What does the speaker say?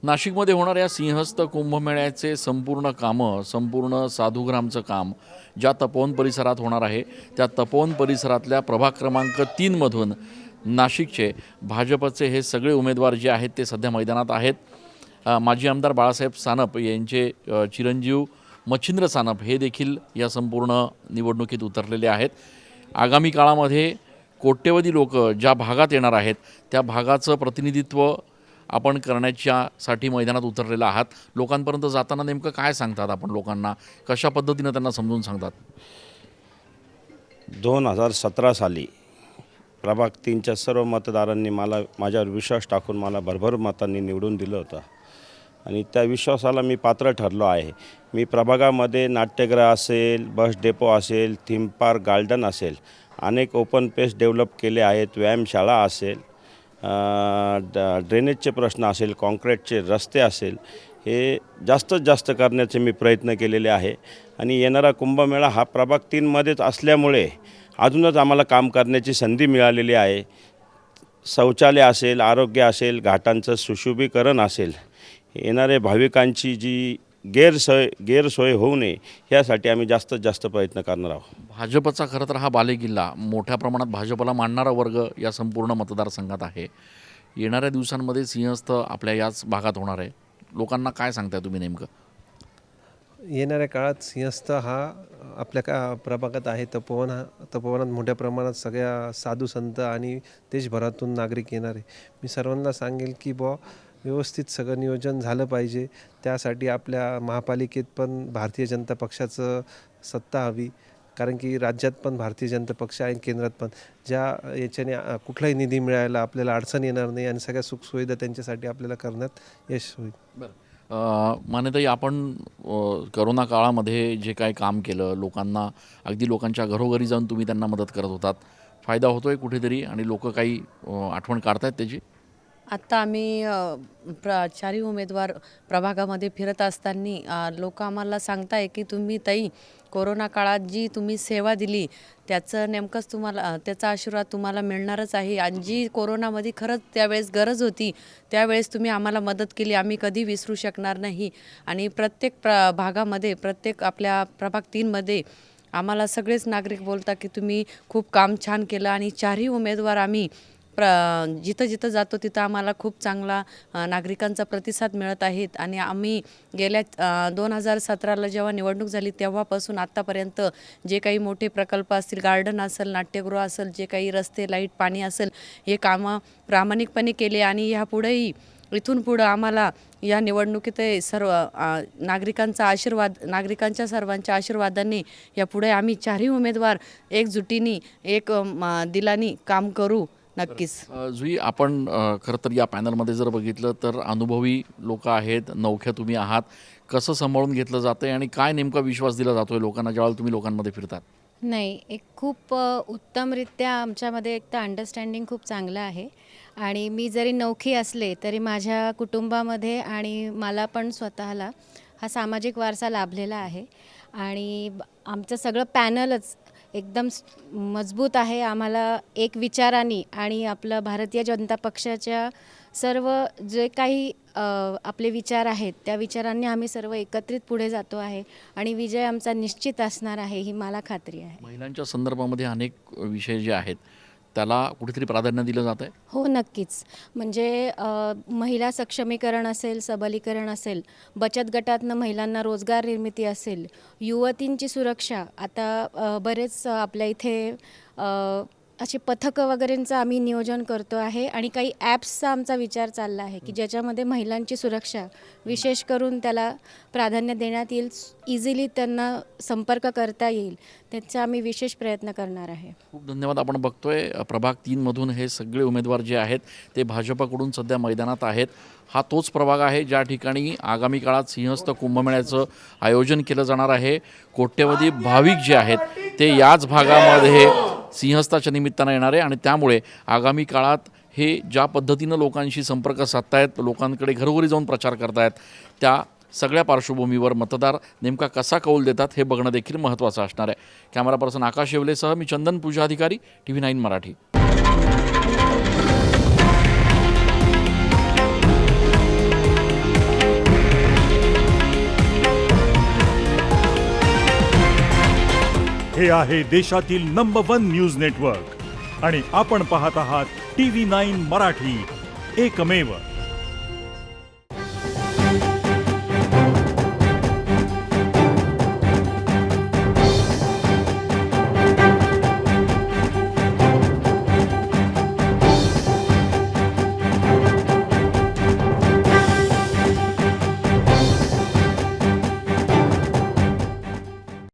नाशिकमध्ये होणाऱ्या सिंहस्थ कुंभमेळ्याचे संपूर्ण कामं, संपूर्ण साधुग्रामचं काम ज्या तपोवन परिसरात होणार आहे, त्या तपोवन परिसरातल्या प्रभाग क्रमांक 3मधून नाशिकचे भाजपचे हे सगळे उमेदवार जे आहेत ते सध्या मैदानात आहेत. माजी आमदार बाळासाहेब सानप यांचे चिरंजीव मच्छिंद्र सानप हे देखील या संपूर्ण निवडणुकीत उतरलेले आहेत. आगामी काळामध्ये कोट्यवधी लोक ज्या भागात येणार आहेत त्या भागाचं प्रतिनिधित्व आपण करण्याच्यासाठी मैदानात उतरलेला आहात. लोकांपर्यंत जाताना नेमकं काय सांगतात आपण लोकांना, कशा पद्धतीनं त्यांना समजून सांगतात? 2017 साली प्रभाग 3च्या सर्व मतदारांनी माझ्यावर विश्वास टाकून मला भरभर मतांनी निवडून दिलं होतं आणि त्या विश्वासाला मी पात्र ठरलो आहे. मी प्रभागामध्ये नाट्यगृह असेल, बस डेपो असेल, थीम पार्क गार्डन असेल, अनेक ओपन पेस डेव्हलप केले आहेत. व्यायामशाळा असेल, ड्रेनेजचे प्रश्न असेल, कॉन्क्रीटचे रस्ते असेल, हे जास्तीत जास्त करण्याचे मी प्रयत्न केलेले आहे. आणि येणारा कुंभमेळा हा प्रभाग 3मध्येच असल्यामुळे अजूनच आम्हाला काम करण्याची संधी मिळालेली आहे. शौचालय असेल, आरोग्य असेल, घाटांचं सुशोभीकरण असेल, येणारे भाविकांची जी गैरसोय होऊ नये यासाठी आम्ही जास्तीत जास्त प्रयत्न करणार आहोत. भाजपचा खरं तर हा बालेकिल्ला, मोठ्या प्रमाणात भाजपला मानणारा वर्ग या संपूर्ण मतदारसंघात आहे. येणाऱ्या दिवसांमध्ये सिंहस्थ आपल्या याच भागात होणार आहे. लोकांना काय सांगताय तुम्ही नेमकं? येणाऱ्या काळात सिंहस्थ हा आपल्या प्रभागात आहे. तपोवनात मोठ्या प्रमाणात सगळ्या साधू संत आणि देशभरातून नागरिक येणार आहे. मी सर्वांना सांगेल की व्यवस्थित सगळं नियोजन झालं पाहिजे. त्यासाठी आपल्या महापालिकेत पण भारतीय जनता पक्षाचं सत्ता हवी, कारण की राज्यात पण भारतीय जनता पक्ष आहे, केंद्रात पण. याच्याने कुठलाही निधी मिळायला आपल्याला अडचण येणार नाही आणि सगळ्या सुखसुविधा त्यांच्यासाठी आपल्याला करण्यात यश होईल. मान्यताई, आपण करोना काळामध्ये जे काही काम केलं, लोकांना अगदी लोकांच्या घरोघरी जाऊन तुम्ही त्यांना मदत करत होतात, फायदा होतोय कुठेतरी आणि लोक काही आठवण काढतायत त्याची? आत्ता आम्ही चारही उमेदवार प्रभागामध्ये फिरत असताना लोक आम्हाला सांगताय की तुम्ही ताई कोरोना काळात जी तुम्ही सेवा दिली त्याचं नेमकंच त्याचा आशीर्वाद तुम्हाला मिळणारच आहे. आणि जी कोरोनामध्ये खरंच त्यावेळेस गरज होती त्यावेळेस तुम्ही आम्हाला मदत केली, आम्ही कधी विसरू शकणार नाही. आणि प्रत्येक भागामध्ये, प्रत्येक आपल्या प्रभाग 3मध्ये आम्हाला सगळेच नागरिक बोलतात की तुम्ही खूप काम छान केलं. आणि चारही उमेदवार आम्ही जिथं जिथं जातो तिथं आम्हाला खूप चांगला नागरिकांचा प्रतिसाद मिळत आहेत. आणि आम्ही गेल्या 2017ला जेव्हा निवडणूक झाली तेव्हापासून आत्तापर्यंत जे काही मोठे प्रकल्प असतील, गार्डन असेल, नाट्यगृह असेल, जे काही रस्ते, लाईट, पाणी असेल, हे कामं प्रामाणिकपणे केले. आणि ह्यापुढेही इथून पुढं आम्हाला या निवडणुकीत सर्व नागरिकांच्या सर्वांच्या आशीर्वादाने यापुढे आम्ही चारही उमेदवार एकजुटीने दिलानी काम करू. नक्कीच. जुई, आपण खरं तर या पॅनलमध्ये जर बघितलं तर अनुभवी लोक आहेत, नवख्या तुम्ही आहात. कसं सांभाळून घेतलं जातं आहे आणि काय नेमका विश्वास दिला जातो आहे लोकांना ज्यावेळेला तुम्ही लोकांमध्ये फिरतात? नाही, एक खूप उत्तमरित्या आमच्यामध्ये एक तर अंडरस्टँडिंग खूप चांगलं आहे. आणि मी जरी नवखी असले तरी माझ्या कुटुंबामध्ये आणि मला पण स्वतःला हा सामाजिक वारसा लाभलेला आहे. आणि आमचं सगळं पॅनलच एकदम मजबूत आहे. आम्हाला एक विचारांनी आणि आपलं भारतीय जनता पक्षाच्या सर्व जे काही आपले विचार आहेत त्या विचारांनी आम्ही सर्व एकत्रित पुढे जातो आहे आणि विजय आमचा निश्चित असणार आहे, ही मला खात्री आहे. महिलांच्या संदर्भामध्ये अनेक विषय जे आहेत त्याला कुठेतरी प्राधान्य दिलं जात आहे? हो, नक्कीच. म्हणजे महिला सक्षमीकरण असेल, सबलीकरण असेल, बचत गटातनं महिलांना रोजगार निर्मिती असेल, युवतींची सुरक्षा. आता बरेच आपल्या इथे असे पथकं वगैरेंचं आम्ही नियोजन करतो आहे. आणि काही ॲप्सचा आमचा विचार चालला आहे की ज्याच्यामध्ये महिलांची सुरक्षा विशेष करून त्याला प्राधान्य देण्यात येईल, इझिली त्यांना संपर्क करता येईल, त्याचा आम्ही विशेष प्रयत्न करणार आहे. खूप धन्यवाद. आपण बघतोय प्रभाग 3मधून हे सगळे उमेदवार जे आहेत ते भाजपकडून सध्या मैदानात आहेत. हा तोच प्रभाग आहे ज्या ठिकाणी आगामी काळात सिंहस्थ कुंभमेळ्याचं आयोजन केलं जाणार आहे. कोट्यवधी भाविक जे आहेत ते याच भागामध्ये सिंहस्थाच्या निमित्तानं येणार आहे. आणि त्यामुळे आगामी काळात हे ज्या पद्धतीनं लोकांशी संपर्क साधतायत, लोकांकडे घरोघरी जाऊन प्रचार करतायत, त्या सगळ्या पार्श्वभूमीवर मतदार नेमका कसा कौल देतात हे बघणं देखील महत्त्वाचं असणार आहे. कॅमेरा पर्सन आकाश येवलेसह मी चंदन पूजा अधिकारी, TV9 मराठी. हे आहे देशातील नंबर 1 न्यूज नेटवर्क आणि आपण पाहत आहात TV9 मराठी, एकमेव.